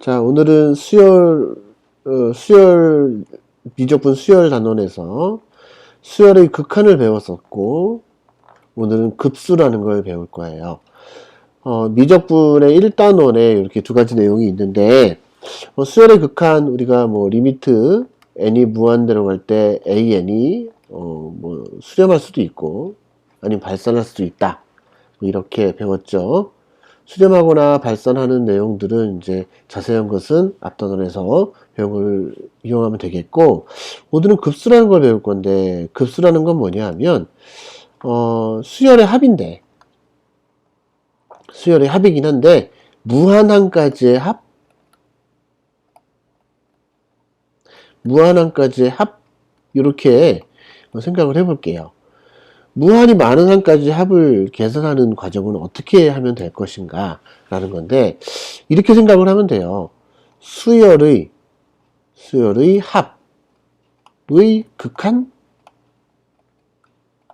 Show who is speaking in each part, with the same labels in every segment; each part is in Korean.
Speaker 1: 자, 오늘은 미적분 수열 단원에서 수열의 극한을 배웠었고, 오늘은 급수라는 걸 배울 거예요. 미적분의 1단원에 이렇게 두 가지 내용이 있는데, 수열의 극한, 우리가 리미트, n이 무한대로 갈 때 an이, 수렴할 수도 있고, 아니면 발산할 수도 있다. 이렇게 배웠죠. 수렴하거나 발산하는 내용들은 이제 자세한 것은 앞단원에서 배운 걸 이용하면 되겠고, 오늘은 급수라는 걸 배울 건데, 급수라는 건 뭐냐 하면, 수열의 합인데, 수열의 합이긴 한데, 무한항까지의 합? 무한항까지의 합? 이렇게 생각을 해볼게요. 무한히 많은 항까지 합을 계산하는 과정은 어떻게 하면 될 것인가 라는 건데, 이렇게 생각을 하면 돼요. 수열의 합의 극한?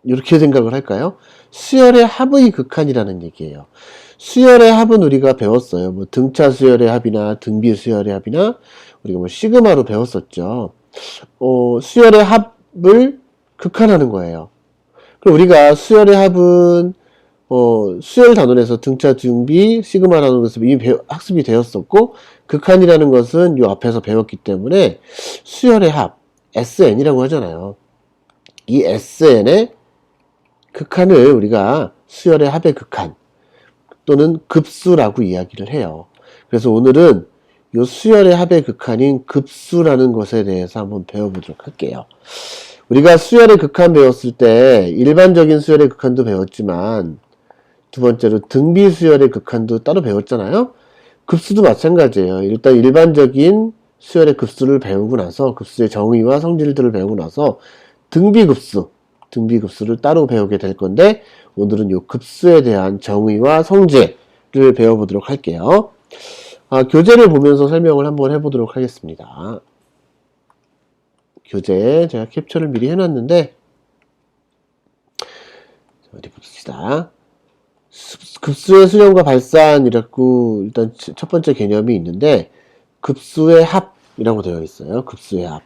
Speaker 1: 이렇게 생각을 할까요? 수열의 합의 극한이라는 얘기예요. 수열의 합은 우리가 배웠어요. 등차 수열의 합이나 등비 수열의 합이나 우리가 시그마로 배웠었죠. 수열의 합을 극한하는 거예요. 그럼 우리가 수열의 합은 수열 단원에서 등차, 등비, 시그마라는 것을 이미 학습이 되었었고, 극한이라는 것은 이 앞에서 배웠기 때문에 수열의 합, SN이라고 하잖아요. 이 SN의 극한을 우리가 수열의 합의 극한 또는 급수라고 이야기를 해요. 그래서 오늘은 이 수열의 합의 극한인 급수라는 것에 대해서 한번 배워보도록 할게요. 우리가 수열의 극한 배웠을 때 일반적인 수열의 극한도 배웠지만 두 번째로 등비 수열의 극한도 따로 배웠잖아요. 급수도 마찬가지예요. 일단 일반적인 수열의 급수를 배우고 나서 급수의 정의와 성질들을 배우고 나서 등비급수를 따로 배우게 될 건데, 오늘은 이 급수에 대한 정의와 성질을 배워보도록 할게요. 교재를 보면서 설명을 한번 해보도록 하겠습니다. 교재 제가 캡처를 미리 해놨는데, 어디 봅시다. 급수의 수렴과 발산이라고 일단 첫 번째 개념이 있는데, 급수의 합이라고 되어 있어요. 급수의 합.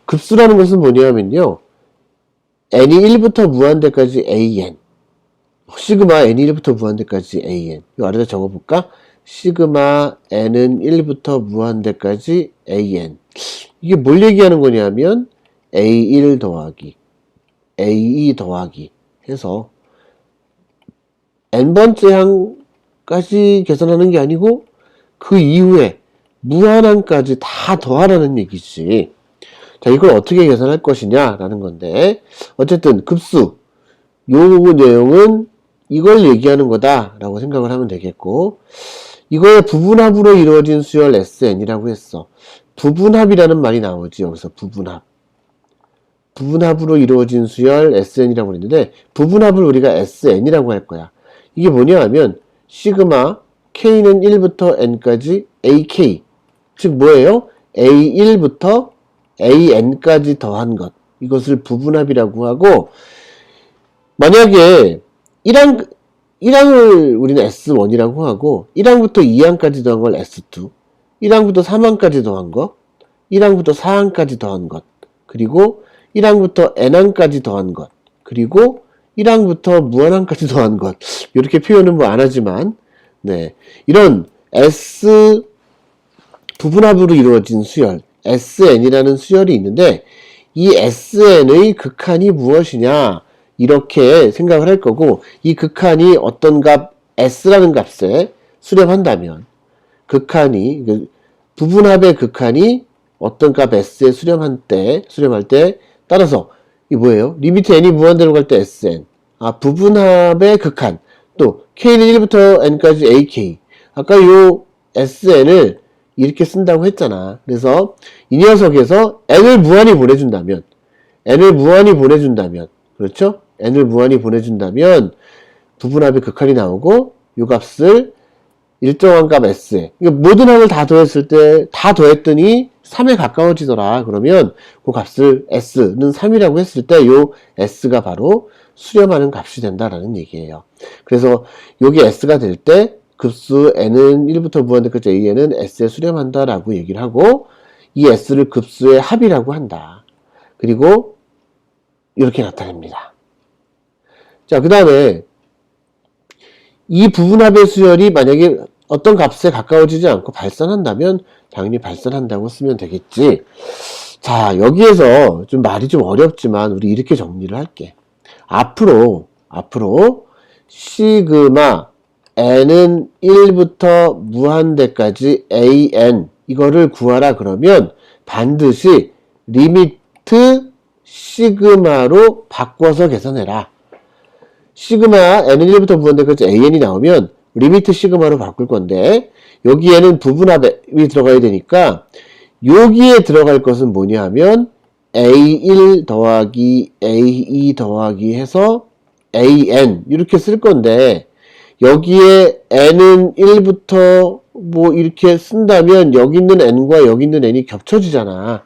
Speaker 1: 급수라는 것은 뭐냐면요, n이 1부터 무한대까지 an, 시그마 n이 1부터 무한대까지 an, 이 아래다 적어볼까? 시그마 n은 1부터 무한대까지 an. 이게 뭘 얘기하는 거냐면 a1 더하기 a2 더하기 해서 n번째 항까지 계산하는 게 아니고 그 이후에 무한항까지 다 더하라는 얘기지. 자, 이걸 어떻게 계산할 것이냐 라는 건데, 어쨌든 급수 요 내용은 이걸 얘기하는 거다 라고 생각을 하면 되겠고, 이거의 부분합으로 이루어진 수열 SN이라고 했어. 부분합이라는 말이 나오지. 여기서 부분합으로 이루어진 수열 SN이라고 했는데, 부분합을 우리가 SN이라고 할 거야. 이게 뭐냐 하면 시그마 K는 1부터 N까지 AK, 즉 뭐예요? A1부터 AN까지 더한 것, 이것을 부분합이라고 하고, 만약에 1항을 우리는 S1이라고 하고 1항부터 2항까지 더한 걸 S2, 1항부터 3항까지 더한 것, 1항부터 4항까지 더한 것, 그리고 1항부터 N항까지 더한 것, 그리고 1항부터 무한항까지 더한 것, 이렇게 표현은 안 하지만, 네, 이런 S 부분합으로 이루어진 수열 SN이라는 수열이 있는데, 이 SN의 극한이 무엇이냐 이렇게 생각을 할 거고, 이 극한이 어떤 값 S라는 값에 수렴한다면 부분합의 극한이 어떤 값 S에 수렴할 때 따라서 이 뭐예요? 리미트 n이 무한대로 갈 때 Sn, 부분합의 극한, 또 K는 1부터 N까지 AK, 아까 요 SN을 이렇게 쓴다고 했잖아. 그래서 이 녀석에서 n을 무한히 보내준다면, 그렇죠? n을 무한히 보내준다면 부분합의 극한이 나오고, 요 값을 일정한 값 s에, 모든 항을 다 더했더니 3에 가까워지더라. 그러면 그 값을 s는 3이라고 했을 때 요 s가 바로 수렴하는 값이 된다라는 얘기예요. 그래서 요게 s가 될 때 급수 n은 1부터 무한대까지 an은 s에 수렴한다 라고 얘기를 하고, 이 s를 급수의 합이라고 한다. 그리고 이렇게 나타냅니다. 자, 그 다음에 이 부분합의 수열이 만약에 어떤 값에 가까워지지 않고 발산한다면 당연히 발산한다고 쓰면 되겠지. 자, 여기에서 좀 말이 좀 어렵지만 우리 이렇게 정리를 할게. 앞으로 시그마 n은 1부터 무한대까지 an 이거를 구하라 그러면 반드시 리미트 시그마로 바꿔서 계산해라. 시그마 n은 1부터 무한대까지 an이 나오면 리미트 시그마로 바꿀 건데, 여기에는 부분합이 들어가야 되니까 여기에 들어갈 것은 뭐냐 하면 A1 더하기 A2 더하기 해서 AN 이렇게 쓸 건데, 여기에 n은 1부터 뭐 이렇게 쓴다면 여기 있는 n과 여기 있는 n이 겹쳐지잖아.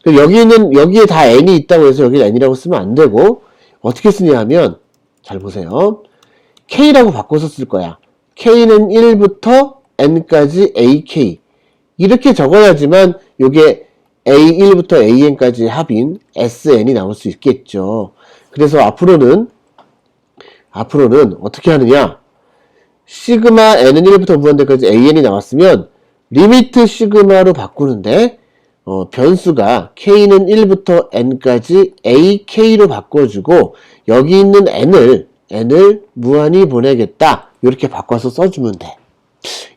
Speaker 1: 여기에 다 n이 있다고 해서 여기 n이라고 쓰면 안 되고, 어떻게 쓰냐 하면 잘 보세요. k라고 바꿔서 쓸 거야. k는 1부터 n까지 ak 이렇게 적어야지만 요게 a1부터 an까지 합인 sn이 나올 수 있겠죠. 그래서 앞으로는 어떻게 하느냐, 시그마 n은 1부터 무한대까지 an이 나왔으면 리미트 시그마로 바꾸는데, 변수가 k는 1부터 n까지 ak로 바꿔주고 여기 있는 n을 무한히 보내겠다 이렇게 바꿔서 써주면 돼.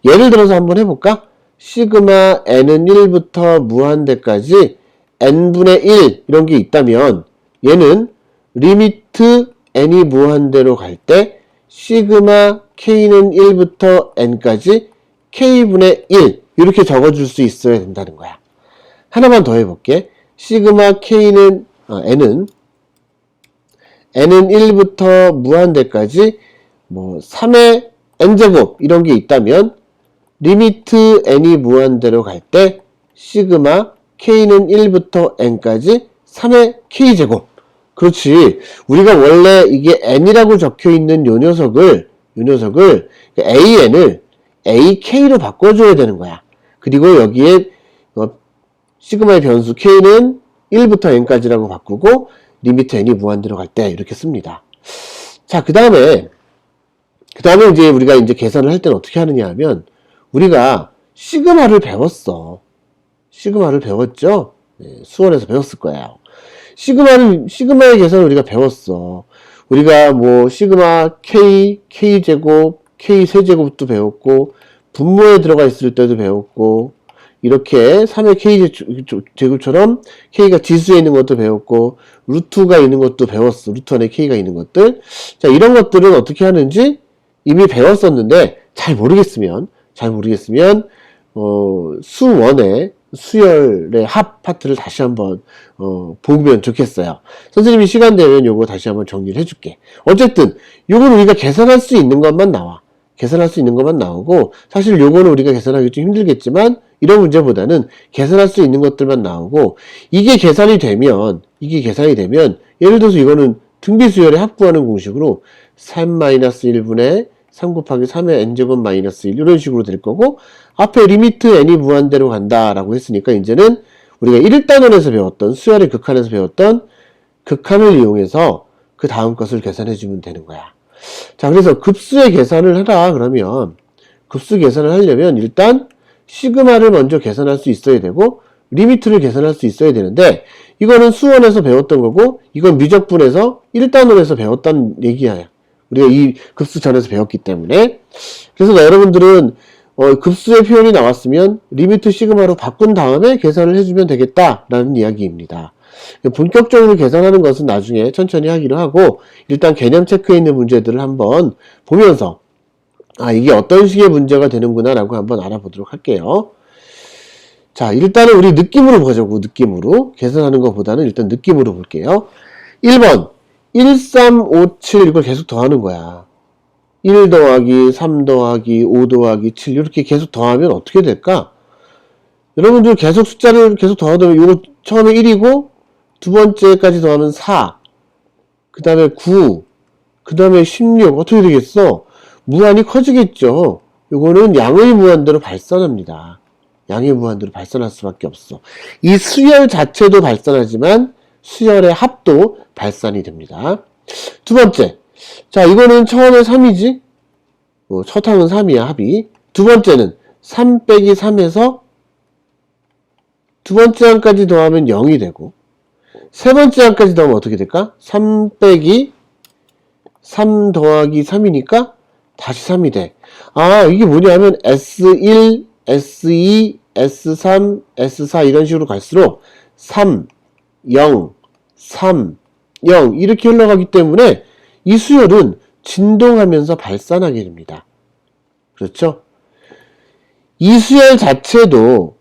Speaker 1: 예를 들어서 한번 해볼까? 시그마 n은 1부터 무한대까지 n분의 1 이런 게 있다면 얘는 리미트 n이 무한대로 갈 때 시그마 k는 1부터 n까지 k분의 1 이렇게 적어줄 수 있어야 된다는 거야. 하나만 더 해볼게. 시그마 k는 n은 1부터 무한대까지 뭐 3의 n제곱 이런 게 있다면 리미트 n이 무한대로 갈 때 시그마 k는 1부터 n까지 3의 k제곱. 그렇지. 우리가 원래 이게 n이라고 적혀 있는 요 녀석을 an을 ak로 바꿔줘야 되는 거야. 그리고 여기에 시그마의 변수 k는 1부터 n까지라고 바꾸고 리미트 n이 무한대로 갈 때 이렇게 씁니다. 자, 그 다음에 이제 우리가 이제 계산을 할 때는 어떻게 하느냐 하면, 우리가 시그마를 배웠죠. 네, 수원에서 배웠을 거예요. 시그마의 계산을 우리가 배웠어. 우리가 뭐 시그마 k제곱, k세제곱도 배웠고, 분모에 들어가 있을 때도 배웠고, 이렇게 3의 k제곱처럼 k가 지수에 있는 것도 배웠고, 루트가 있는 것도 배웠어. 루트 안에 k가 있는 것들. 자, 이런 것들은 어떻게 하는지 이미 배웠었는데 잘 모르겠으면 수원의 수열의 합 파트를 다시 한번 보면 좋겠어요. 선생님이 시간 되면 요거 다시 한번 정리를 해줄게. 어쨌든 요건 우리가 계산할 수 있는 것만 나오고, 사실 요거는 우리가 계산하기 좀 힘들겠지만 이런 문제보다는 계산할 수 있는 것들만 나오고, 이게 계산이 되면 예를 들어서 이거는 등비수열의 합 구하는 공식으로 3-1분의 3 곱하기 3의 n제곱 마이너스 1 이런 식으로 될 거고, 앞에 리미트 n이 무한대로 간다라고 했으니까 이제는 우리가 1단원에서 배웠던 수열의 극한에서 배웠던 극한을 이용해서 그 다음 것을 계산해 주면 되는 거야. 자, 그래서 급수의 계산을 하라 그러면, 급수 계산을 하려면 일단 시그마를 먼저 계산할 수 있어야 되고 리미트를 계산할 수 있어야 되는데, 이거는 수원에서 배웠던 거고 이건 미적분에서 1단원에서 배웠던 얘기야. 우리가 이 급수 전에서 배웠기 때문에. 그래서 여러분들은 급수의 표현이 나왔으면 리미트 시그마로 바꾼 다음에 계산을 해주면 되겠다라는 이야기입니다. 본격적으로 계산하는 것은 나중에 천천히 하기로 하고, 일단 개념 체크에 있는 문제들을 한번 보면서 이게 어떤 식의 문제가 되는구나 라고 한번 알아보도록 할게요. 자, 일단은 우리 느낌으로 보자고. 느낌으로 계산하는 것보다는 일단 느낌으로 볼게요. 1번 1357 이걸 계속 더하는 거야. 1 더하기 3 더하기 5 더하기 7 이렇게 계속 더하면 어떻게 될까? 여러분들 계속 숫자를 계속 더하면 이거 처음에 1이고 두 번째까지 더하면 4, 그 다음에 9, 그 다음에 16 어떻게 되겠어? 무한히 커지겠죠. 요거는 양의 무한대로 발산합니다. 양의 무한대로 발산할 수밖에 없어. 이 수열 자체도 발산하지만 수열의 합도 발산이 됩니다. 두 번째. 자, 이거는 처음에 3이지? 첫 항은 3이야, 합이. 두 번째는 3 빼기 3에서 두 번째 항까지 더하면 0이 되고, 세 번째 항까지 더하면 어떻게 될까? 3 빼기 3 더하기 3이니까 다시 3이 돼. 아, 이게 뭐냐면 S1, S2, S3, S4 이런 식으로 갈수록 3, 0, 3, 0 이렇게 흘러가기 때문에 이 수열은 진동하면서 발산하게 됩니다. 그렇죠? 이 수열 자체도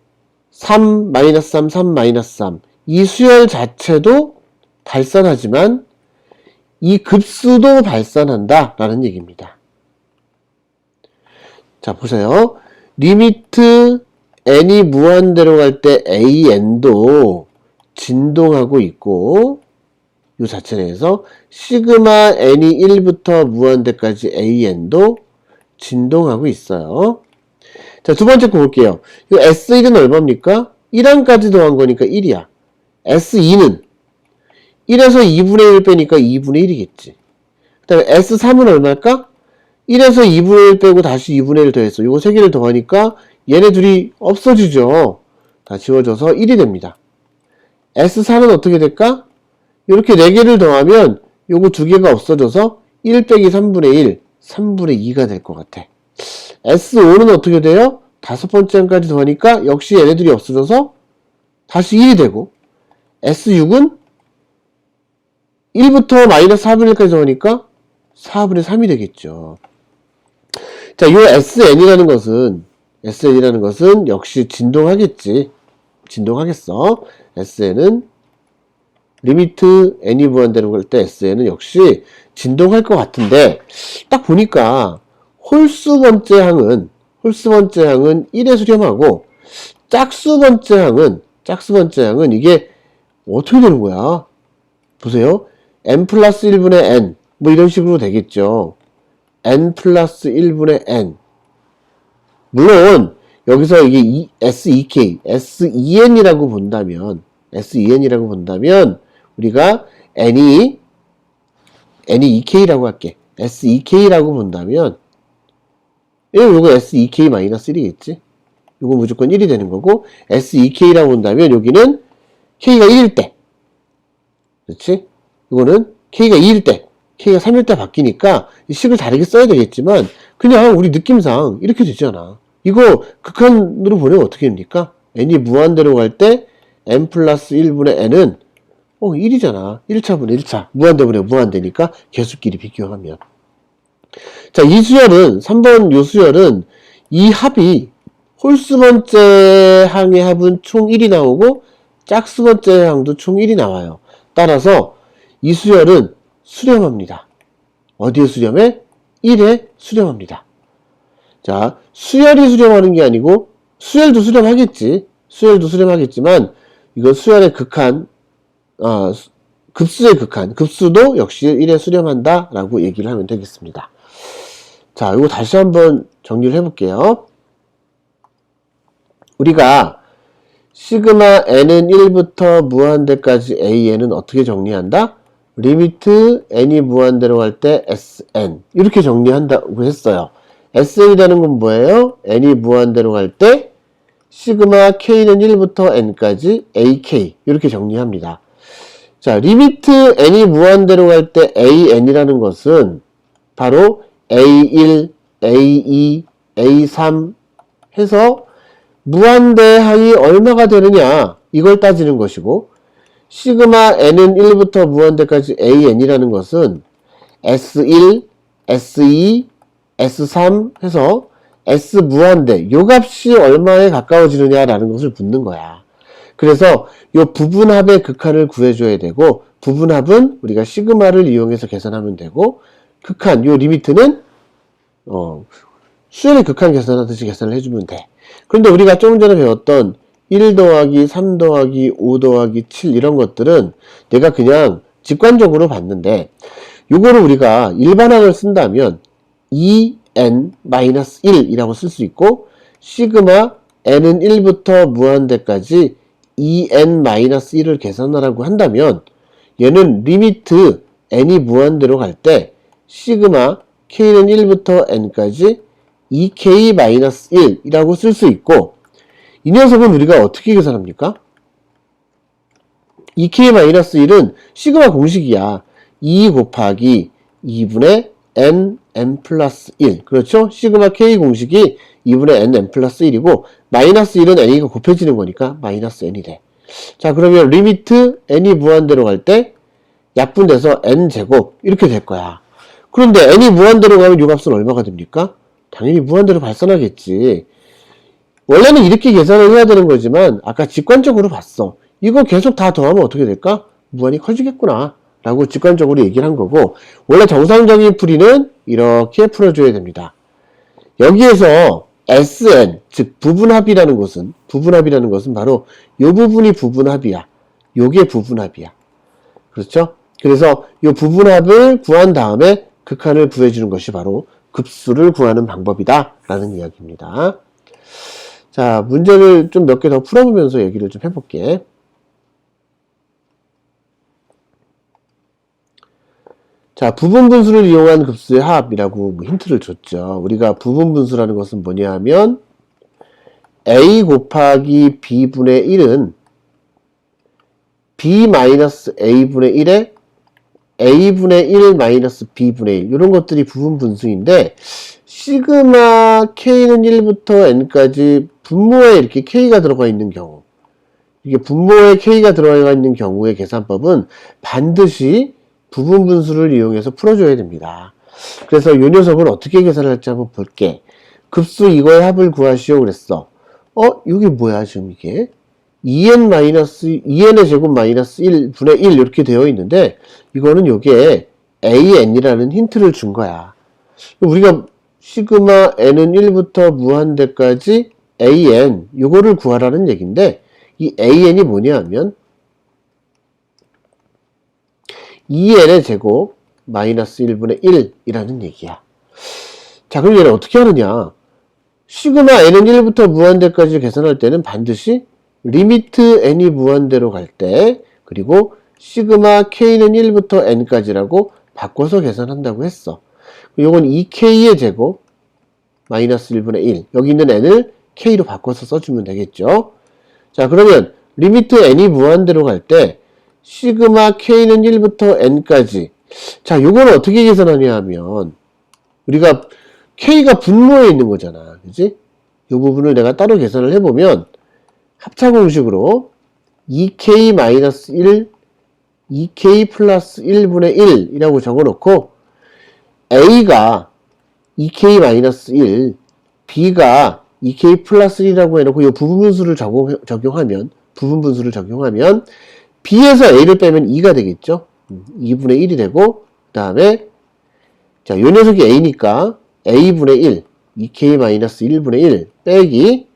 Speaker 1: 3, 마이너스 3, 3, 마이너스 3 이 수열 자체도 발산하지만 이 급수도 발산한다 라는 얘기입니다. 자, 보세요. 리미트 n이 무한대로 갈 때 an도 진동하고 있고 이 자체 내에서 시그마 n이 1부터 무한대까지 an도 진동하고 있어요. 자, 두 번째 거 볼게요. 이 S1은 얼마입니까? 1항까지 더한 거니까 1이야. S2는 1에서 2분의 1 빼니까 2분의 1이겠지. 그 다음에 S3은 얼마일까? 1에서 2분의 1 빼고 다시 2분의 1 더했어. 요거 3개를 더하니까 얘네 둘이 없어지죠. 다 지워져서 1이 됩니다. S4는 어떻게 될까? 이렇게 4개를 더하면 요거 2개가 없어져서 1 빼기 3분의 1, 3분의 2가 될 것 같아. S5는 어떻게 돼요? 다섯 번째 항까지 더하니까 역시 얘네들이 없어져서 다시 1이 되고, S6은 1부터 마이너스 4분의 1까지 더하니까 4분의 3이 되겠죠. 자, 이 SN이라는 것은 역시 진동하겠지. 진동하겠어. SN은 리미트 n이 무한대로 갈 때 SN은 역시 진동할 것 같은데, 딱 보니까 홀수 번째 항은 1에 수렴하고 짝수 번째 항은 이게 어떻게 되는 거야? 보세요. n 플러스 1분의 n 뭐 이런 식으로 되겠죠. n 플러스 1분의 n. 물론 여기서 이게 SEN이라고 본다면 우리가 n이 EK라고 할게. SEK라고 본다면 요거 SEK-1이겠지? 요거 무조건 1이 되는 거고, SEK라고 본다면 여기는 K가 1일 때, 그렇지? 이거는 K가 2일 때, K가 3일 때 바뀌니까 식을 다르게 써야 되겠지만 그냥 우리 느낌상 이렇게 되잖아. 이거 극한으로 보내면 어떻게 됩니까? n이 무한대로 갈 때 n 플러스 1분의 n은 1이잖아. 1차분의 1차. 무한대분의 무한대니까 개수끼리 비교하면. 자, 이 수열은, 3번 요 수열은 이 합이 홀수 번째 항의 합은 총 1이 나오고 짝수 번째 항도 총 1이 나와요. 따라서 이 수열은 수렴합니다. 어디에 수렴해? 1에 수렴합니다. 자, 수열이 수렴하는 게 아니고 수열도 수렴하겠지만 이건 수열의 극한, 급수의 극한, 급수도 역시 1에 수렴한다 라고 얘기를 하면 되겠습니다. 자, 이거 다시 한번 정리를 해볼게요. 우리가 시그마 n은 1부터 무한대까지 an은 어떻게 정리한다? 리미트 n이 무한대로 갈 때 sn 이렇게 정리한다고 했어요. sn이라는 건 뭐예요? n이 무한대로 갈 때 시그마 k는 1부터 n까지 ak 이렇게 정리합니다. 자, 리미트 n이 무한대로 갈 때 an이라는 것은 바로 A1, A2, A3 해서 무한대항이 얼마가 되느냐 이걸 따지는 것이고, 시그마 n은 1부터 무한대까지 an이라는 것은 S1, S2, S3 해서 S 무한대 요 값이 얼마에 가까워지느냐라는 것을 묻는 거야. 그래서 요 부분합의 극한을 구해줘야 되고, 부분합은 우리가 시그마를 이용해서 계산하면 되고, 극한, 요 리미트는 수열의 극한 계산하듯이 계산을 해주면 돼. 그런데 우리가 조금 전에 배웠던 1 더하기 3 더하기 5 더하기 7 이런 것들은 내가 그냥 직관적으로 봤는데, 요거를 우리가 일반항을 쓴다면 2 n 마이너스 1이라고 쓸 수 있고, 시그마 n은 1부터 무한대까지 2n 마이너스 1을 계산하라고 한다면 얘는 리미트 n이 무한대로 갈 때 시그마 k는 1부터 n까지 2k 마이너스 1이라고 쓸 수 있고, 이 녀석은 우리가 어떻게 계산합니까? 2k 마이너스 1은 시그마 공식이야. 2 곱하기 2분의 n 플러스 1. 그렇죠? 시그마 k 공식이 2분의 n 플러스 1이고, 마이너스 1은 n이 곱해지는 거니까 마이너스 n이 돼. 자, 그러면 리미트 n이 무한대로 갈 때 약분돼서 n제곱 이렇게 될 거야. 그런데 n이 무한대로 가면 이 값은 얼마가 됩니까? 당연히 무한대로 발산하겠지. 원래는 이렇게 계산을 해야 되는 거지만 아까 직관적으로 봤어. 이거 계속 다 더하면 어떻게 될까? 무한히 커지겠구나 라고 직관적으로 얘기를 한 거고, 원래 정상적인 풀이는 이렇게 풀어줘야 됩니다. 여기에서 Sn, 즉 부분합이라는 것은 바로 이 부분이 부분합이야. 요게 부분합이야. 그렇죠? 그래서 이 부분합을 구한 다음에 극한을 구해주는 것이 바로 급수를 구하는 방법이다 라는 이야기입니다. 자, 문제를 좀 몇 개 더 풀어보면서 얘기를 좀 해볼게. 자, 부분분수를 이용한 급수의 합이라고 힌트를 줬죠. 우리가 부분분수라는 것은 뭐냐 하면 a 곱하기 b분의 1은 b-a분의 1에 a분의 1 마이너스 b분의 1, 이런 것들이 부분분수인데, 시그마 k는 1부터 n까지 분모에 이렇게 k가 들어가 있는 경우, 이게 분모에 k가 들어가 있는 경우의 계산법은 반드시 부분분수를 이용해서 풀어줘야 됩니다. 그래서 이 녀석은 어떻게 계산을 할지 한번 볼게. 급수 이거의 합을 구하시오 그랬어. 이게 뭐야 지금 이게? 2n의 제곱 마이너스 1분의 1 이렇게 되어 있는데, 이거는 요게 an이라는 힌트를 준 거야. 우리가 시그마 n은 1부터 무한대까지 an, 요거를 구하라는 얘기인데, 이 an이 뭐냐 하면 2n의 제곱 마이너스 1분의 1이라는 얘기야. 자, 그럼 얘는 어떻게 하느냐? 시그마 n은 1부터 무한대까지 계산할 때는 반드시 리미트 n이 무한대로 갈 때, 그리고 시그마 k는 1부터 n까지라고 바꿔서 계산한다고 했어. 요건 2k의 제곱 마이너스 1분의 1, 여기 있는 n을 k로 바꿔서 써주면 되겠죠. 자, 그러면 리미트 n이 무한대로 갈 때 시그마 k는 1부터 n까지, 자, 요건 어떻게 계산하냐 하면 우리가 k가 분모에 있는 거잖아, 그지? 요 부분을 내가 따로 계산을 해보면 합차 공식으로 2k-1, 2k 플러스 1분의 1이라고 적어놓고, a가 2k-1, b가 2k 플러스 1이라고 해놓고 이 부분분수를 적용하면 b에서 a를 빼면 2가 되겠죠. 2분의 1이 되고, 그 다음에 자, 요 녀석이 a니까 a분의 1, 2k-1분의 1 빼기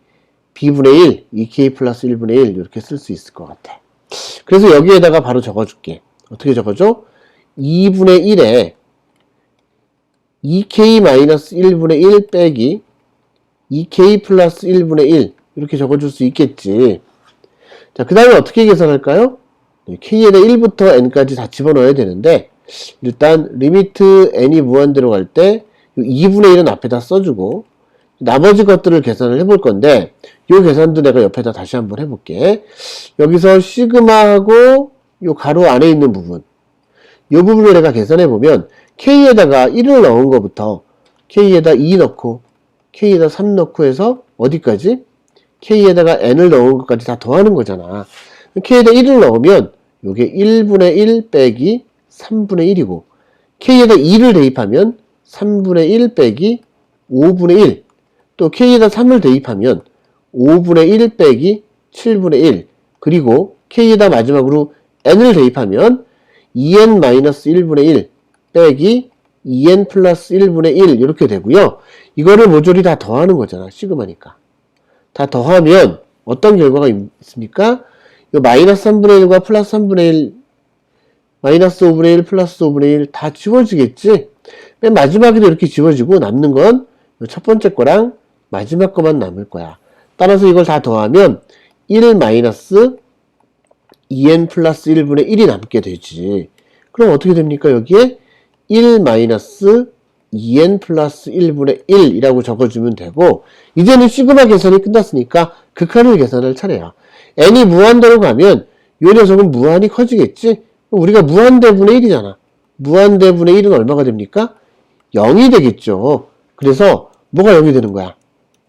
Speaker 1: b분의 1, 2k 플러스 1분의 1 이렇게 쓸 수 있을 것 같아. 그래서 여기에다가 바로 적어줄게. 어떻게 적어줘? 2분의 1에 2k-1분의 1 빼기 2k 플러스 1분의 1 이렇게 적어줄 수 있겠지. 자, 그 다음에 어떻게 계산할까요? k에다 1부터 n까지 다 집어넣어야 되는데, 일단 리미트 n이 무한대로 갈 때 2분의 1은 앞에다 써주고 나머지 것들을 계산을 해볼 건데, 이 계산도 내가 옆에다 다시 한번 해볼게. 여기서 시그마하고 이 가로 안에 있는 부분, 이 부분을 내가 계산해보면 k에다가 1을 넣은 것부터 k에다 2 넣고 k에다 3 넣고 해서 어디까지? k에다가 n을 넣은 것까지 다 더하는 거잖아. k에다 1을 넣으면 이게 1분의 1 빼기 3분의 1이고, k에다 2를 대입하면 3분의 1 빼기 5분의 1, 또 k에다 3을 대입하면 5분의 1 빼기 7분의 1, 그리고 k에다 마지막으로 n을 대입하면 2n-1분의 1 빼기 2n 플러스 1분의 1 이렇게 되고요. 이거를 모조리 다 더하는 거잖아, 시그마니까. 다 더하면 어떤 결과가 있습니까? 이 마이너스 3분의 1과 플러스 3분의 1, 마이너스 5분의 1, 플러스 5분의 1 다 지워지겠지? 맨 마지막에도 이렇게 지워지고 남는 건 첫 번째 거랑 마지막 거만 남을 거야. 따라서 이걸 다 더하면 1 마이너스 2n 플러스 1분의 1이 남게 되지. 그럼 어떻게 됩니까? 여기에 1 마이너스 2n 플러스 1분의 1이라고 적어주면 되고, 이제는 시그마 계산이 끝났으니까 극한을 계산할 차례야. n이 무한대로 가면 이 녀석은 무한히 커지겠지? 우리가 무한대분의 1이잖아. 무한대분의 1은 얼마가 됩니까? 0이 되겠죠. 그래서 뭐가 0이 되는 거야?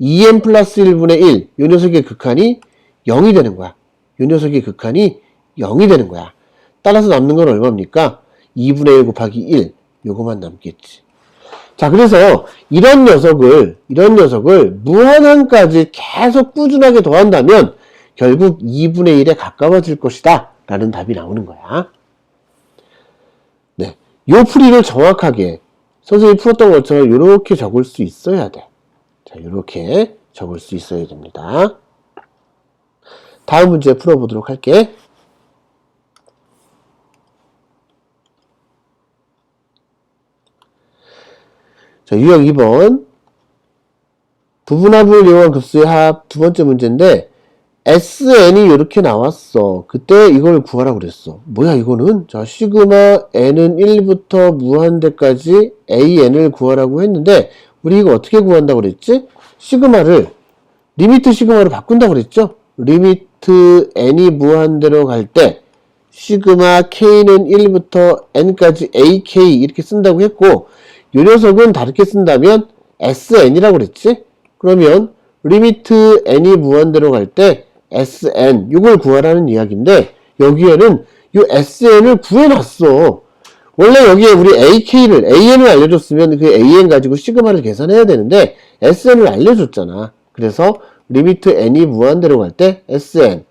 Speaker 1: 2n 플러스 1분의 1, 이 녀석의 극한이 0이 되는 거야. 이 녀석의 극한이 0이 되는 거야. 따라서 남는 건 얼마입니까? 2분의 1 곱하기 1, 요거만 남겠지. 자, 그래서 이런 녀석을 무한한까지 계속 꾸준하게 더한다면 결국 2분의 1에 가까워질 것이다 라는 답이 나오는 거야. 네, 요 풀이를 정확하게 선생님이 풀었던 것처럼 이렇게 적을 수 있어야 돼. 자, 이렇게 적을 수 있어야 됩니다. 다음 문제 풀어보도록 할게. 자, 유형 2번. 부분합을 이용한 급수의 합 두 번째 문제인데, SN이 이렇게 나왔어. 그때 이걸 구하라고 그랬어. 뭐야, 이거는? 자, 시그마 N은 1부터 무한대까지 AN을 구하라고 했는데, 우리 이거 어떻게 구한다고 그랬지? 시그마를, 리미트 시그마로 바꾼다고 그랬죠? 리미트 N이 무한대로 갈 때, 시그마 K는 1부터 N까지 AK 이렇게 쓴다고 했고, 이 녀석은 다르게 쓴다면 SN이라고 그랬지? 그러면 리미트 N이 무한대로 갈 때 SN 이걸 구하라는 이야기인데 여기에는 이 SN을 구해놨어. 원래 여기에 우리 AN을 알려줬으면 그 AN 가지고 시그마를 계산해야 되는데 SN을 알려줬잖아. 그래서 리미트 N이 무한대로 갈 때 SN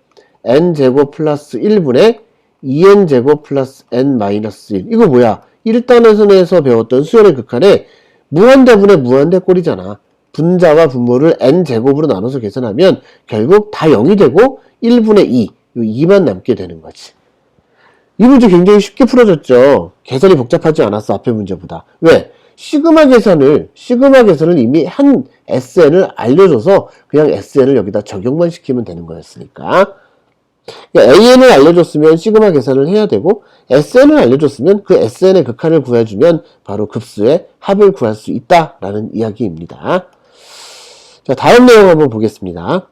Speaker 1: N제곱 플러스 1분의 2N제곱 플러스 N 마이너스 1 이거 뭐야? 1단원에서 배웠던 수열의 극한에 무한대분의 무한대꼴이잖아. 분자와 분모를 n제곱으로 나눠서 계산하면 결국 다 0이 되고 1분의 2, 이 2만 남게 되는 거지. 이 문제 굉장히 쉽게 풀어졌죠. 계산이 복잡하지 않았어, 앞의 문제보다. 왜? 시그마 계산을 이미 한 SN을 알려줘서 그냥 SN을 여기다 적용만 시키면 되는 거였으니까. AN을 알려줬으면 시그마 계산을 해야 되고 SN을 알려줬으면 그 SN의 극한을 구해주면 바로 급수의 합을 구할 수 있다라는 이야기입니다. 자, 다음 내용 한번 보겠습니다.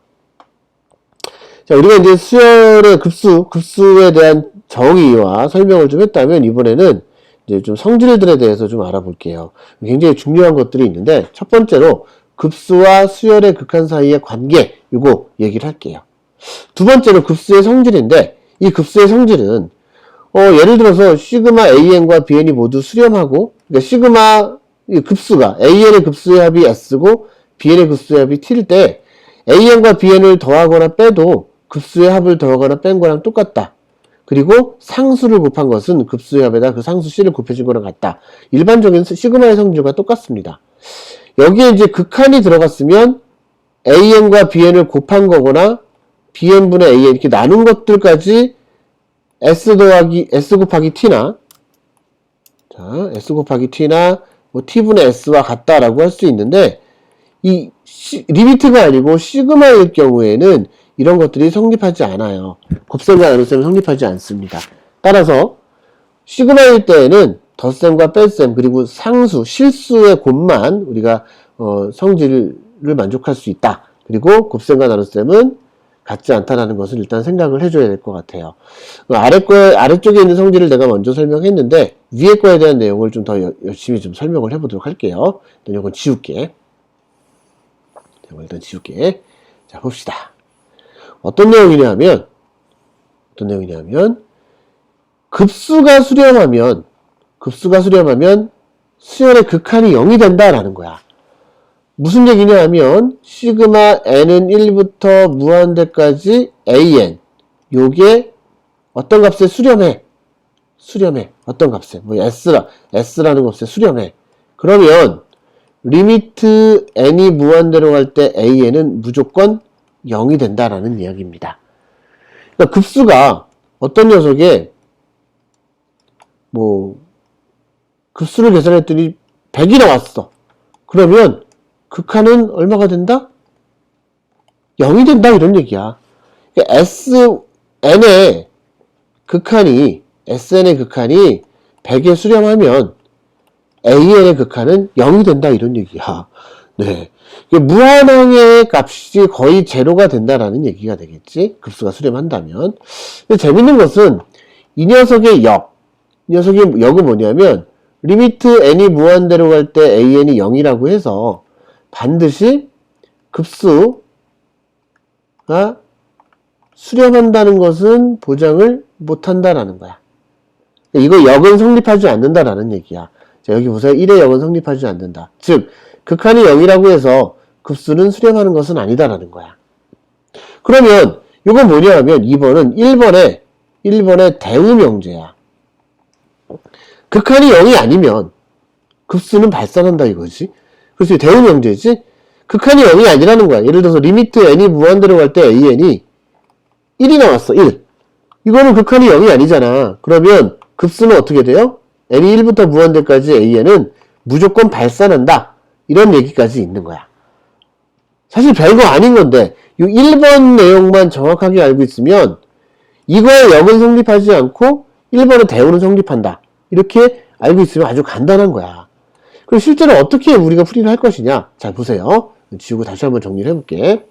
Speaker 1: 자, 우리가 이제 수열의 급수에 대한 정의와 설명을 좀 했다면 이번에는 이제 좀 성질들에 대해서 좀 알아볼게요. 굉장히 중요한 것들이 있는데 첫 번째로 급수와 수열의 극한 사이의 관계 이거 얘기를 할게요. 두 번째로 급수의 성질인데 이 급수의 성질은 예를 들어서 시그마 AN과 BN이 모두 수렴하고 그러니까 시그마 급수가 AN의 급수의 합이 S고 BN의 급수의 합이 T일 때 AN과 BN을 더하거나 빼도 급수의 합을 더하거나 뺀 거랑 똑같다. 그리고 상수를 곱한 것은 급수의 합에다 그 상수 C를 곱해준 거랑 같다. 일반적인 시그마의 성질과 똑같습니다. 여기에 이제 극한이 들어갔으면 AN과 BN을 곱한 거거나 BN분의 AN 이렇게 나눈 것들까지 S 곱하기 T나 자, S 곱하기 T나 뭐 T분의 S와 같다라고 할 수 있는데 이 리미트가 아니고 시그마일 경우에는 이런 것들이 성립하지 않아요. 곱셈과 나눗셈은 성립하지 않습니다. 따라서 시그마일 때에는 덧셈과 뺄셈 그리고 상수, 실수의 곱만 우리가 성질을 만족할 수 있다. 그리고 곱셈과 나눗셈은 같지 않다라는 것을 일단 생각을 해줘야 될 것 같아요. 아래쪽에 있는 성질을 내가 먼저 설명했는데 위에 거에 대한 내용을 좀 더 열심히 좀 설명을 해보도록 할게요. 일단 이건 지울게. 일단 지울게. 자, 봅시다. 어떤 내용이냐면 급수가 수렴하면 수열의 극한이 0이 된다라는 거야. 무슨 얘기냐 하면 시그마 n은 1부터 무한대까지 an 요게 어떤 값에 수렴해 어떤 값에 뭐 s라는 값에 수렴해. 그러면 리미트 n이 무한대로 갈 때 an은 무조건 0이 된다라는 이야기입니다. 그러니까 급수가 어떤 녀석에 뭐 급수를 계산했더니 100이 나왔어. 그러면 극한은 얼마가 된다? 0이 된다 이런 얘기야. SN의 극한이 100에 수렴하면 AN의 극한은 0이 된다 이런 얘기야. 네. 무한항의 값이 거의 제로가 된다라는 얘기가 되겠지. 급수가 수렴한다면. 근데 재밌는 것은 이 녀석의 역은 뭐냐면 리미트 n이 무한대로 갈 때 an이 0이라고 해서 반드시 급수가 수렴한다는 것은 보장을 못한다라는 거야. 이거 역은 성립하지 않는다라는 얘기야. 자, 여기 보세요. 1의 역은 성립하지 않는다. 즉 극한이 0이라고 해서 급수는 수렴하는 것은 아니다라는 거야. 그러면 이건 뭐냐 하면 2번은 1번의 대우명제야. 극한이 0이 아니면 급수는 발산한다 이거지. 그래서 대우명제지. 극한이 0이 아니라는 거야. 예를 들어서 리미트 n이 무한대로 갈 때 an이 1이 나왔어. 1. 이거는 극한이 0이 아니잖아. 그러면 급수는 어떻게 돼요? n이 1부터 무한대까지 an은 무조건 발산한다. 이런 얘기까지 있는 거야. 사실 별거 아닌 건데 이 1번 내용만 정확하게 알고 있으면 이거의 역은 성립하지 않고 1번의 대우는 성립한다. 이렇게 알고 있으면 아주 간단한 거야. 그럼 실제로 어떻게 우리가 풀이를 할 것이냐? 잘 보세요. 지우고 다시 한번 정리를 해볼게.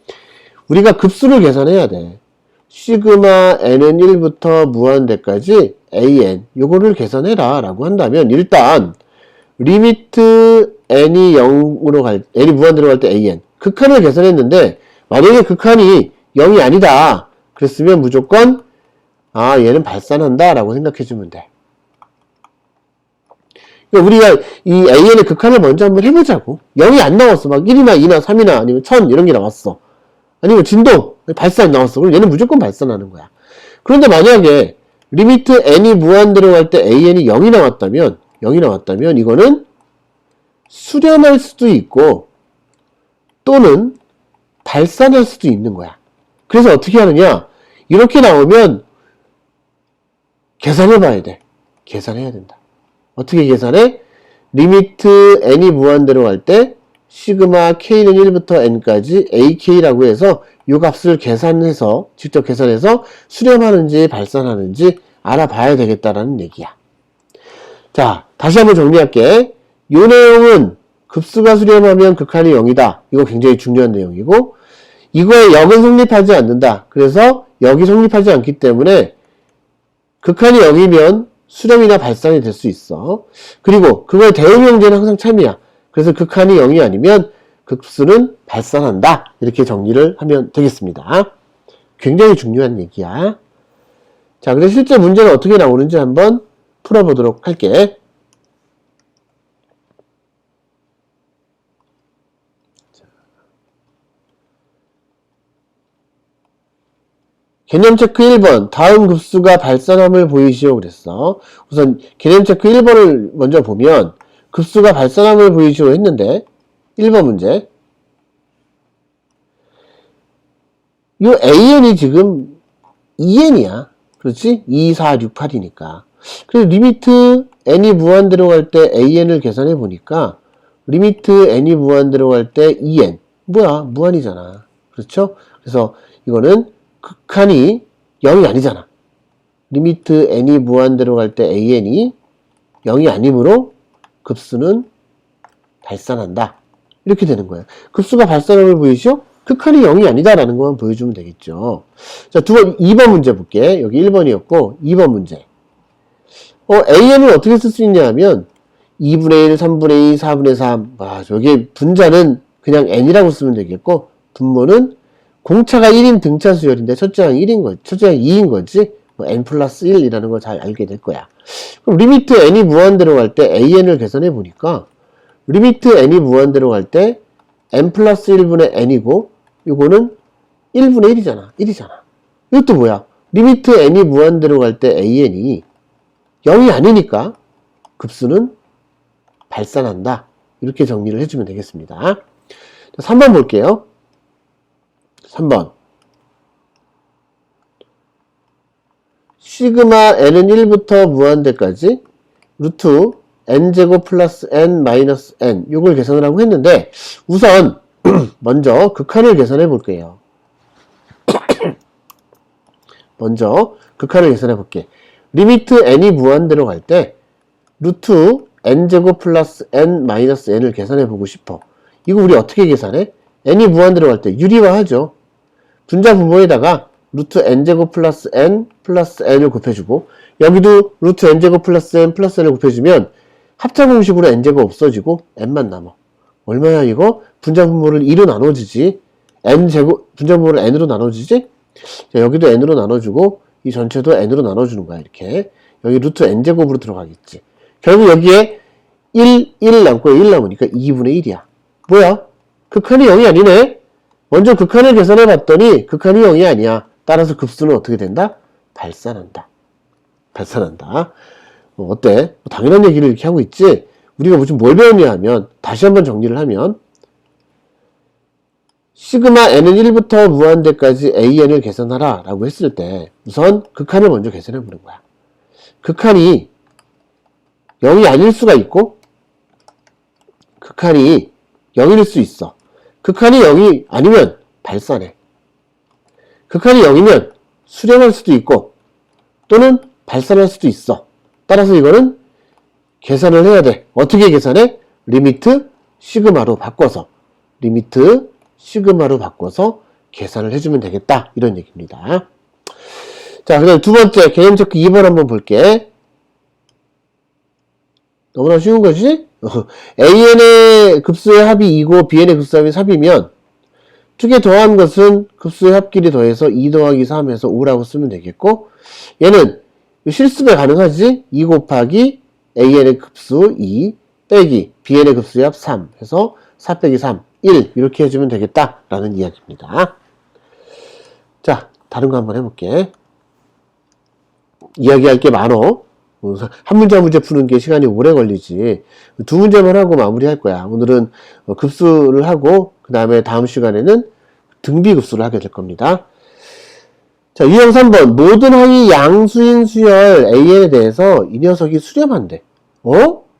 Speaker 1: 우리가 급수를 계산해야 돼. 시그마 n은 1부터 무한대까지 an 요거를 계산해라 라고 한다면 일단 리미트 n이 0으로 n이 무한대로 갈 때 an 극한을 계산했는데 만약에 극한이 0이 아니다 그랬으면 무조건 얘는 발산한다 라고 생각해주면 돼. 그러니까 우리가 이 an의 극한을 먼저 한번 해보자고. 0이 안 나왔어. 막 1이나 2나 3이나 아니면 1000 이런 게 나왔어. 아니면 진동 발산 나왔어. 그럼 얘는 무조건 발산하는 거야. 그런데 만약에 리미트 n이 무한대로 갈 때 an이 0이 나왔다면 이거는 수렴할 수도 있고 또는 발산할 수도 있는 거야. 그래서 어떻게 하느냐? 이렇게 나오면 계산해 봐야 돼. 계산해야 된다. 어떻게 계산해? 리미트 n이 무한대로 갈 때 시그마 k는 1부터 n까지 ak라고 해서 이 값을 계산해서 직접 계산해서 수렴하는지 발산하는지 알아봐야 되겠다라는 얘기야. 자, 다시 한번 정리할게. 이 내용은 급수가 수렴하면 극한이 0이다. 이거 굉장히 중요한 내용이고 이거의 역은 성립하지 않는다. 그래서 역이 성립하지 않기 때문에 극한이 0이면 수렴이나 발산이 될 수 있어. 그리고 그거의 대응형제는 항상 참이야. 그래서 극한이 0이 아니면 급수는 발산한다. 이렇게 정리를 하면 되겠습니다. 굉장히 중요한 얘기야. 자, 그래서 실제 문제는 어떻게 나오는지 한번 풀어보도록 할게. 개념 체크 1번. 다음 급수가 발산함을 보이시오 그랬어. 우선 개념 체크 1번을 먼저 보면 급수가 발산함을 보이시오 했는데 1번 문제. 이 an이 지금 2n이야. 그렇지? 2, 4, 6, 8이니까. 그래서 리미트 n이 무한대로 갈 때 an을 계산해 보니까 리미트 n이 무한대로 갈 때 2n. 뭐야? 무한이잖아. 그렇죠? 그래서 이거는 극한이 0이 아니잖아. 리미트 n이 무한대로 갈 때 an이 0이 아니므로 급수는 발산한다. 이렇게 되는 거예요. 급수가 발산함을 보이시오? 극한이 0이 아니다라는 것만 보여주면 되겠죠. 자, 2번 문제 볼게. 여기 1번이었고 2번 문제. an을 어떻게 쓸 수 있냐 하면 2분의 1, 3분의 2, 4분의 3. 저게 분자는 그냥 n이라고 쓰면 되겠고 분모는 공차가 1인 등차 수열인데 첫째 항 1인 거지. 첫째 항 2인 거지. n 플러스 1이라는 걸 잘 알게 될 거야. 그럼 리미트 n이 무한대로 갈 때 an을 계산해 보니까 리미트 n이 무한대로 갈 때 n 플러스 1분의 n이고 이거는 1분의 1이잖아. 1이잖아. 이것도 뭐야? 리미트 n이 무한대로 갈 때 an이 0이 아니니까 급수는 발산한다. 이렇게 정리를 해주면 되겠습니다. 자, 3번 볼게요. 3번. 시그마 n은 1부터 무한대까지 루트 n제곱 플러스 n 마이너스 n 요걸 계산을 하고 했는데 우선 먼저 극한을 계산해 볼게요. 먼저 극한을 계산해 볼게. 리미트 n이 무한대로 갈 때 루트 n제곱 플러스 n 마이너스 n을 계산해 보고 싶어. 이거 우리 어떻게 계산해? n이 무한대로 갈 때 유리화하죠. 분자 분모에다가 루트 n제곱 플러스 n 플러스 n을 곱해주고 여기도 루트 n제곱 플러스 n 플러스 n을 곱해주면 합차 공식으로 n제곱 없어지고 n만 남아. 얼마야 이거? 분자 분모를 2로 나눠주지. n제곱 분자 분모를 n으로 나눠주지. 자, 여기도 n으로 나눠주고 이 전체도 n으로 나눠주는 거야. 이렇게 여기 루트 n제곱으로 들어가겠지. 결국 여기에 1 남고 1 남으니까 2분의 1이야. 뭐야? 극한이 0이 아니네? 먼저 극한을 계산해 봤더니 극한이 0이 아니야. 따라서 급수는 어떻게 된다? 발산한다. 발산한다. 어때? 당연한 얘기를 이렇게 하고 있지? 우리가 무슨 뭘 배웠냐 하면 다시 한번 정리를 하면 시그마 n은 1부터 무한대까지 an을 계산하라 라고 했을 때 우선 극한을 먼저 계산해 보는 거야. 극한이 0이 아닐 수가 있고 극한이 0일 수 있어. 극한이 0이 아니면 발산해. 극한이 0이면 수렴할 수도 있고 또는 발산할 수도 있어. 따라서 이거는 계산을 해야 돼. 어떻게 계산해? 리미트 시그마로 바꿔서 리미트 시그마로 바꿔서 계산을 해주면 되겠다. 이런 얘기입니다. 자, 그 다음 두 번째 개념 체크 2번 한번 볼게. 너무나 쉬운 거지? AN의 급수의 합이 2고 BN의 급수의 합이 3이면 두 개 더한 것은 급수의 합끼리 더해서 2 더하기 3 해서 5라고 쓰면 되겠고 얘는 실수가 가능하지? 2 곱하기 AN의 급수 2 빼기 BN의 급수의 합 3 해서 4 빼기 3 1 이렇게 해주면 되겠다 라는 이야기입니다. 자, 다른 거 한번 해볼게. 이야기할 게 많어. 한 문제 한 문제 푸는 게 시간이 오래 걸리지. 두 문제만 하고 마무리할 거야. 오늘은 급수를 하고 그 다음에 다음 시간에는 등비급수를 하게 될 겁니다. 자, 유형 3번 모든 항이 양수인 수열 AN에 대해서 이 녀석이 수렴한대.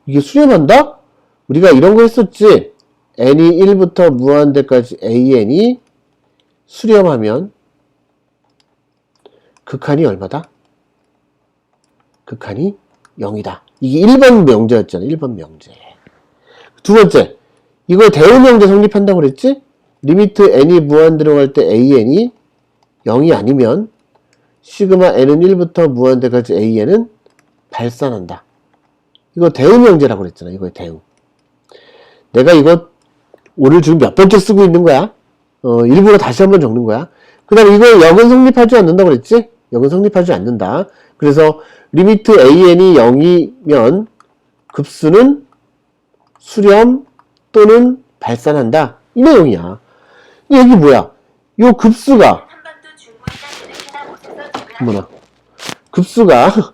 Speaker 1: 이게 수렴한다? 우리가 이런 거 했었지. n이 1부터 무한대까지 AN이 수렴하면 극한이 얼마다? 극한이 0이다. 이게 1번 명제였잖아. 1번 명제. 두 번째, 이걸 대우 명제 성립한다고 그랬지? 리미트 n이 무한대로 갈 때 an이 0이 아니면 시그마 n은 1부터 무한대까지 an은 발산한다. 이거 대우 명제라고 그랬잖아. 이거 대우. 내가 이거 오늘 지금 몇 번째 쓰고 있는 거야? 일부러 다시 한번 적는 거야. 그 다음에 이걸 역은 성립하지 않는다고 그랬지? 역은 성립하지 않는다. 그래서 리미트 an이 0이면 급수는 수렴 또는 발산한다. 이 내용이야. 근데 여기 뭐야? 요 급수가 뭐나 급수가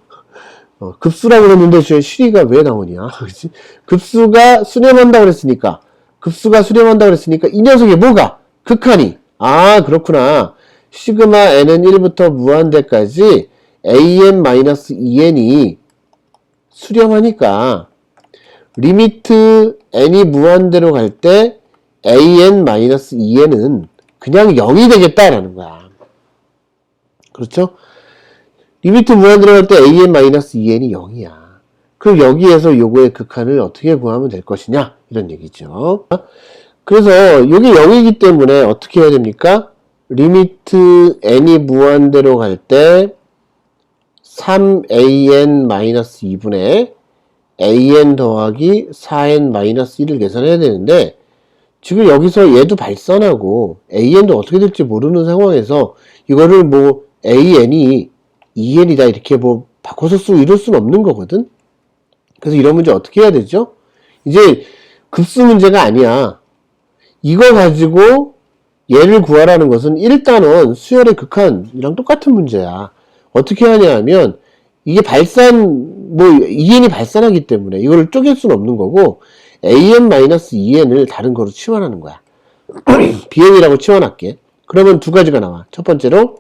Speaker 1: 급수라고 그랬는데 저 시리가 왜 나오냐? 그치? 급수가 수렴한다고 그랬으니까 급수가 수렴한다고 그랬으니까 이 녀석이 뭐가? 극한이. 아, 그렇구나. 시그마 n은 1부터 무한대까지 an-2n이 수렴하니까 리미트 n이 무한대로 갈 때 an-2n은 그냥 0이 되겠다라는 거야. 그렇죠? 리미트 무한대로 갈 때 an-2n이 0이야. 그럼 여기에서 요거의 극한을 어떻게 구하면 될 것이냐? 이런 얘기죠. 그래서 이게 0이기 때문에 어떻게 해야 됩니까? 리미트 n이 무한대로 갈 때 3an-2분의 an 더하기 4n-1을 계산해야 되는데 지금 여기서 얘도 발산하고 an도 어떻게 될지 모르는 상황에서 이거를 뭐 an이 2n이다 이렇게 뭐 바꿔서 쓰고 이럴 수는 없는 거거든. 그래서 이런 문제 어떻게 해야 되죠? 이제 급수 문제가 아니야. 이거 가지고 얘를 구하라는 것은 일단은 수열의 극한이랑 똑같은 문제야. 어떻게 하냐 하면 이게 발산 뭐 2n이 발산하기 때문에 이거를 쪼갤 수는 없는 거고 an-2n을 다른 거로 치환하는 거야. bn이라고 치환할게. 그러면 두 가지가 나와. 첫 번째로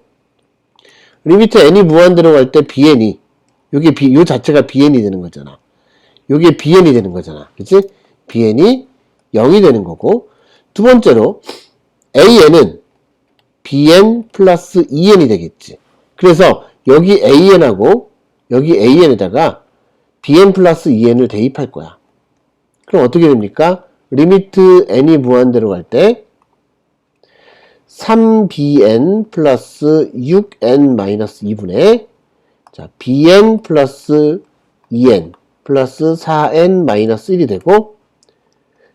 Speaker 1: 리미트 n이 무한대로 갈 때 bn이 요게 요 자체가 bn이 되는 거잖아. 요게 bn이 되는 거잖아. 그치? bn이 0이 되는 거고, 두 번째로 an은 bn 플러스 2n이 되겠지. 그래서 여기 an하고 여기 an에다가 bn 플러스 2n을 대입할 거야. 그럼 어떻게 됩니까? 리미트 n이 무한대로 갈 때 3bn 플러스 6n 마이너스 2분의 자, bn 플러스 2n 플러스 4n 마이너스 1이 되고,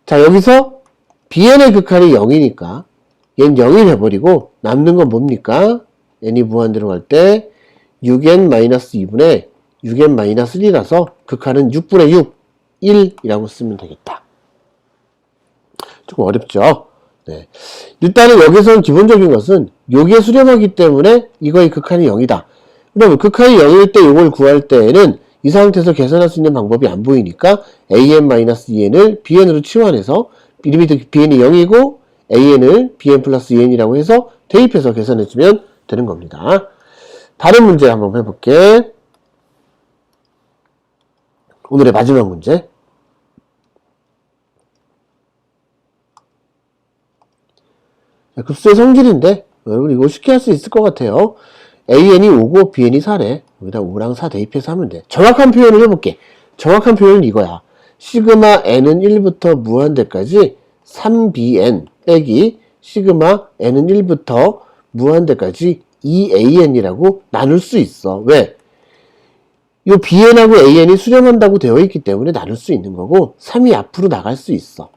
Speaker 1: 자, 여기서 bn의 극한이 0이니까 얘는 0이 돼버리고 남는 건 뭡니까? n이 무한대로 갈 때 6n 마이너스 2분의 6n 마이너스 1이라서 극한은 6분의 6, 1이라고 쓰면 되겠다. 조금 어렵죠? 네. 일단은 여기서는 기본적인 것은 요게 수렴하기 때문에 이거의 극한이 0이다. 그럼 극한이 0일 때 요걸 구할 때에는 이 상태에서 계산할 수 있는 방법이 안 보이니까 an-2n을 bn으로 치환해서 리미트 bn이 0이고 an을 bn 플러스 2n이라고 해서 대입해서 계산해주면 되는 겁니다. 다른 문제 한번 해볼게. 오늘의 마지막 문제. 급수의 성질인데 여러분 이거 쉽게 할 수 있을 것 같아요. an이 5고 bn이 4래. 여기다 5랑 4 대입해서 하면 돼. 정확한 표현을 해볼게. 정확한 표현은 이거야. 시그마 n은 1부터 무한대까지 3bn 빼기 시그마 n은 1부터 무한대까지 2an이라고 나눌 수 있어. 왜? 요 bn하고 an이 수렴한다고 되어 있기 때문에 나눌 수 있는 거고 3이 앞으로 나갈 수 있어.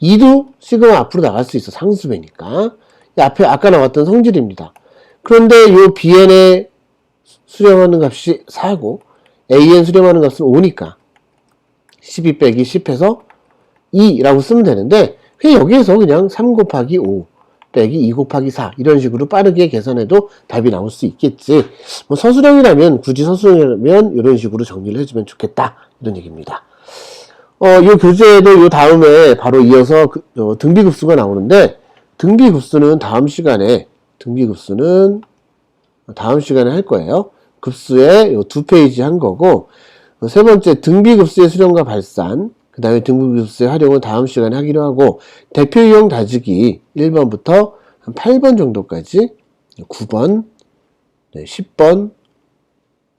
Speaker 1: 2도 시그마 앞으로 나갈 수 있어. 상수배니까. 앞에 아까 나왔던 성질입니다. 그런데 요 bn에 수렴하는 값이 4고 an 수렴하는 값은 5니까 12 빼기 10해서 2라고 쓰면 되는데 그냥 여기에서 그냥 3 곱하기 5 빼기 2 곱하기 4 이런 식으로 빠르게 계산해도 답이 나올 수 있겠지. 뭐 서술형이라면 굳이 서술형이라면 이런 식으로 정리를 해주면 좋겠다 이런 얘기입니다. 요 교재도 요 다음에 바로 이어서 등비급수가 나오는데 등비급수는 다음 시간에 할 거예요. 급수에 요 2페이지 한 거고 세 번째 등비급수의 수렴과 발산 그 다음에 등비급수의 활용은 다음 시간에 하기로 하고 대표 유형 다지기 1번부터 한 8번 정도까지 9번, 10번,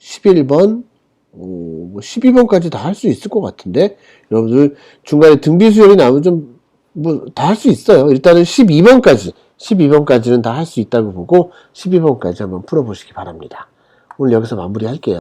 Speaker 1: 11번, 12번까지 다 할 수 있을 것 같은데 여러분들 중간에 등비수열이 나오면 좀 다 할 수 있어요. 일단은 12번까지는 다 할 수 있다고 보고 12번까지 한번 풀어보시기 바랍니다. 오늘 여기서 마무리할게요.